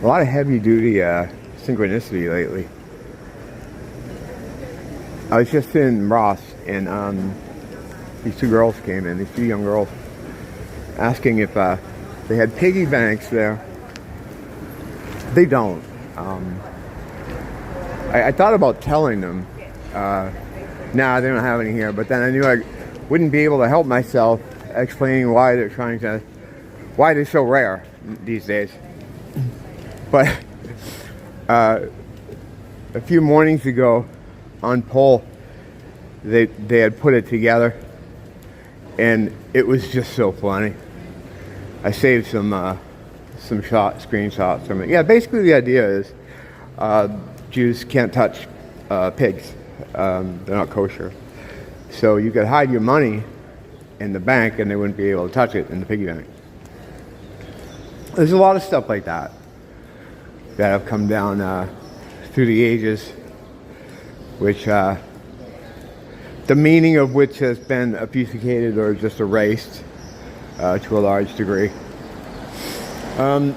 A lot of heavy-duty Synchronicity lately. I was just in Ross, and these two girls came in, these two young girls, asking if they had piggy banks there. They don't. I thought about telling them, nah, they don't have any here, but then I knew I wouldn't be able to help myself explaining why they're so rare these days. But a few mornings ago on poll, they had put it together, and it was just so funny. I saved some screenshots from it. Yeah, basically the idea is Jews can't touch pigs. They're not kosher. So you could hide your money in the bank and they wouldn't be able to touch it in the piggy bank. There's a lot of stuff like that have come down through the ages, which the meaning of which has been obfuscated or just erased to a large degree. And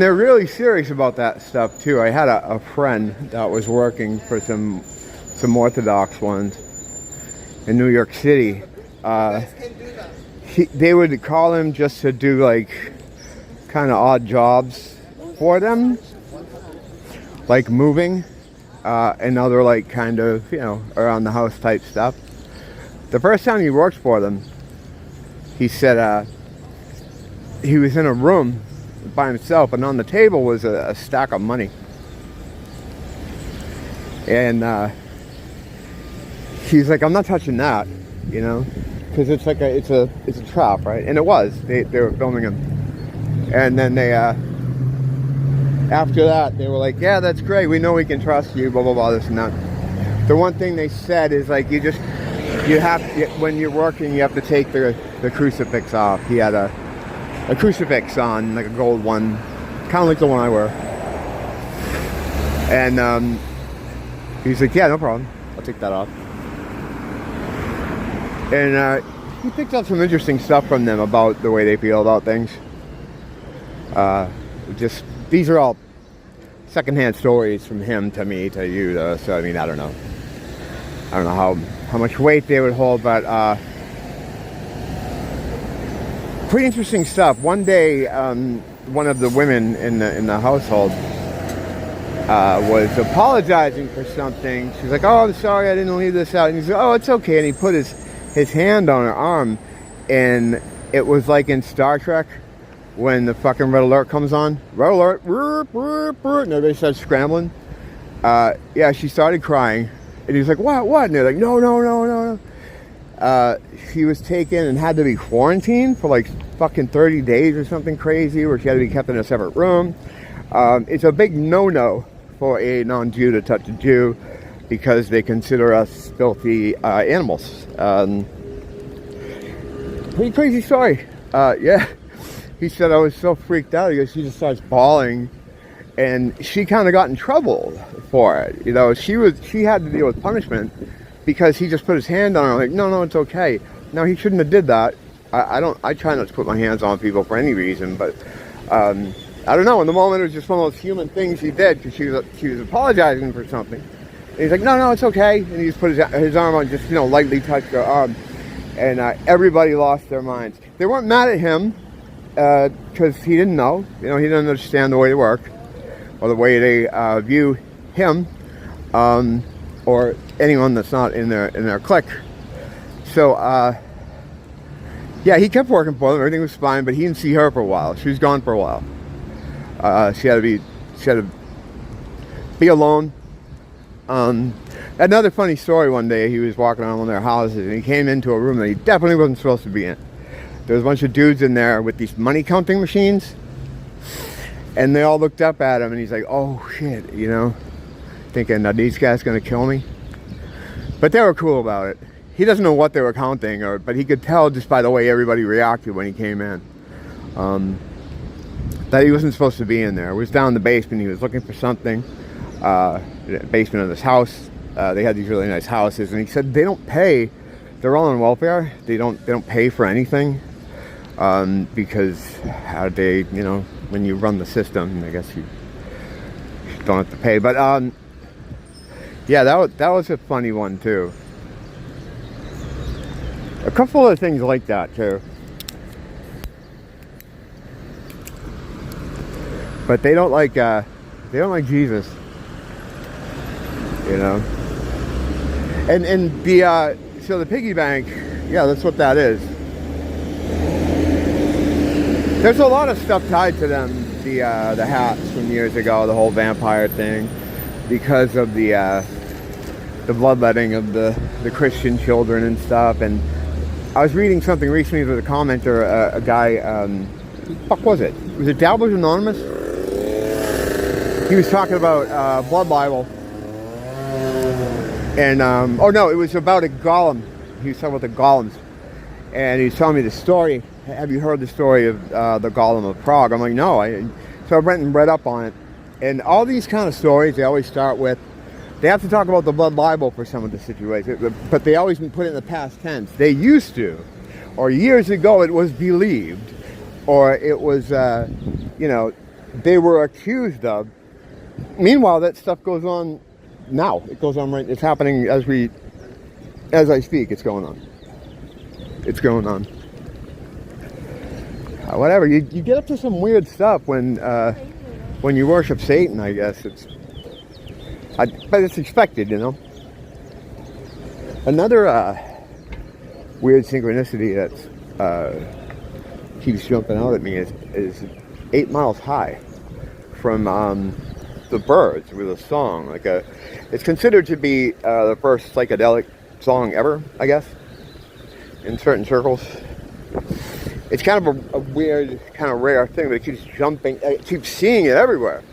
they're really serious about that stuff too. I had a friend that was working for some Orthodox ones in New York City. They would call him just to do like kind of odd jobs for them, like moving and other like kind of, around the house type stuff. The first time he worked for them, he said he was in a room by himself, and on the table was a stack of money. And he's like, I'm not touching that, because it's like it's a trap, right? And it was. They were filming him, and then they after that they were like, yeah, that's great. We know we can trust you. Blah blah blah. This and that. The one thing they said is like when you're working, you have to take the crucifix off. He had a crucifix on, like a gold one, kind of like the one I wear. And he's like, yeah, no problem. I'll take that off. And he picked up some interesting stuff from them about the way they feel about things. These are all secondhand stories from him to me to you, though. So I mean, I don't know how much weight they would hold, but pretty interesting stuff. One day, one of the women in the household was apologizing for something. She's like, "Oh, I'm sorry, I didn't leave this out." And he's like, "Oh, it's okay." And he put his hand on her arm, and it was like in Star Trek when the fucking red alert comes on. Red alert, and everybody starts scrambling. Yeah, she started crying, and he's like, "What? What?" And they're like, "No." She was taken and had to be quarantined for like fucking 30 days or something crazy, where she had to be kept in a separate room. It's a big no-no for a non-Jew to touch a Jew because they consider us filthy animals. Pretty crazy story. Yeah. He said, I was so freaked out. He goes, she just starts bawling, and she kind of got in trouble for it. She had to deal with punishment because he just put his hand on her. Like, no, it's okay. No, he shouldn't have did that. I try not to put my hands on people for any reason, but I don't know. In the moment, it was just one of those human things he did because she was apologizing for something. And he's like, no, it's okay. And he just put his arm on, just lightly touched her arm, and everybody lost their minds. They weren't mad at him because he didn't know. He didn't understand the way they work or the way they view him or anyone that's not in their clique. So yeah, he kept working for them. Everything was fine, but he didn't see her for a while. She was gone for a while. She had to be alone. Another funny story. One day he was walking around one of their houses, and he came into a room that he definitely wasn't supposed to be in. There was a bunch of dudes in there with these money counting machines, and they all looked up at him, and he's like, oh shit, thinking, are these guys gonna kill me? But they were cool about it. He doesn't know what they were counting, but he could tell just by the way everybody reacted when he came in that he wasn't supposed to be in there. It was down in the basement. He was looking for something. The basement of this house. They had these really nice houses, and he said they don't pay. They're all on welfare. They don't pay for anything because how they when you run the system, I guess don't have to pay. But yeah, that was a funny one too. A couple of things like that too. But they don't like Jesus, you know. And the so the piggy bank, yeah, that's what that is. There's a lot of stuff tied to them. The hats from years ago, the whole vampire thing, because of the bloodletting of the Christian children and stuff. And I was reading something recently with a commenter, a guy, fuck was it? Was it Dabblers Anonymous? He was talking about Blood Bible. And, oh no, it was about a golem. He was talking about the golems. And he was telling me the story. Have you heard the story of the Golem of Prague? I'm like, no. So I went and read up on it. And all these kind of stories, they always start with, they have to talk about the Blood Bible for some of the situations, but they always put it in the past tense. They used to, or years ago it was believed, or it was, you know, they were accused of. Meanwhile, that stuff goes on now. It goes on right, it's happening as I speak, it's going on. It's going on. Whatever, you get up to some weird stuff when you worship Satan, I guess. But it's expected, you know. Another weird synchronicity that keeps jumping out at me is 8 miles high from the Birds with a song. It's considered to be the first psychedelic song ever, I guess, in certain circles. It's kind of a weird, kind of rare thing, but it keeps jumping, I keep seeing it everywhere.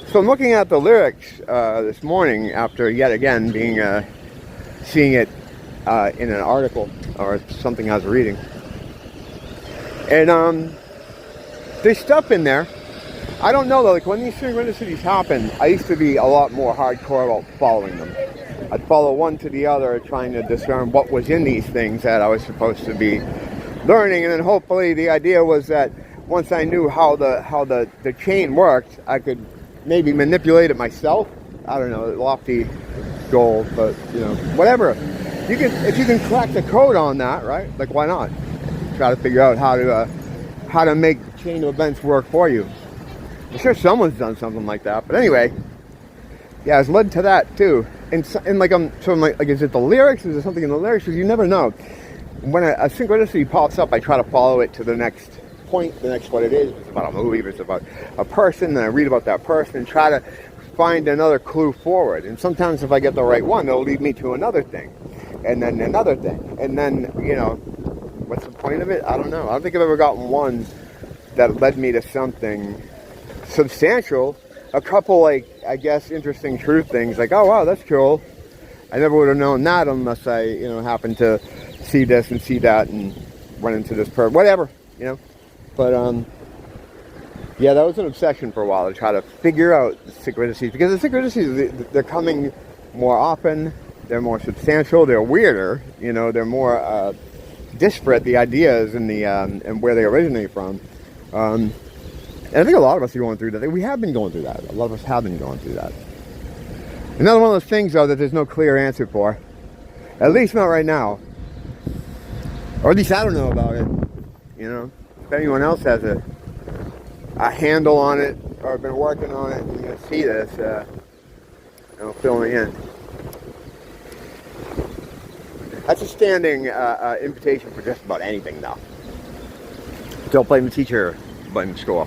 So I'm looking at the lyrics this morning after yet again seeing it in an article or something I was reading. And there's stuff in there. I don't know though, like when these synchronicities happen, I used to be a lot more hardcore about following them. I'd follow one to the other, trying to discern what was in these things that I was supposed to be learning, and then hopefully the idea was that once I knew how the chain worked, I could maybe manipulate it myself. I don't know, lofty goal, but you know, whatever. If you can crack the code on that, right? Like, why not? Try to figure out how to make the chain of events work for you. I'm sure someone's done something like that, but anyway, yeah, I was led to that too. And like I'm like, is it the lyrics? Is there something in the lyrics? Because you never know. When a synchronicity pops up, I try to follow it to the next point, the next what it is. If it's about a movie, if it's about a person, then I read about that person and try to find another clue forward. And sometimes if I get the right one, it'll lead me to another thing, and then another thing. And then, you know, what's the point of it? I don't know. I don't think I've ever gotten one that led me to something substantial. A couple, like, I guess, interesting truth things, like, oh, wow, that's cool. I never would have known that unless I, you know, happened to see this and see that and run into this person, whatever, you know. But yeah, that was an obsession for a while, to try to figure out synchronicities, because the synchronicities, they're coming more often, they're more substantial, they're weirder, you know, they're more disparate, the ideas and the and where they originate from. And I think a lot of us are going through that. We have been going through that. A lot of us have been going through that. Another one of those things, though, that there's no clear answer for, at least not right now. Or at least I don't know about it, you know. If anyone else has a handle on it or been working on it, you're going to see this, you know, fill me in. That's a standing invitation for just about anything now. Don't blame the teacher, blame the school.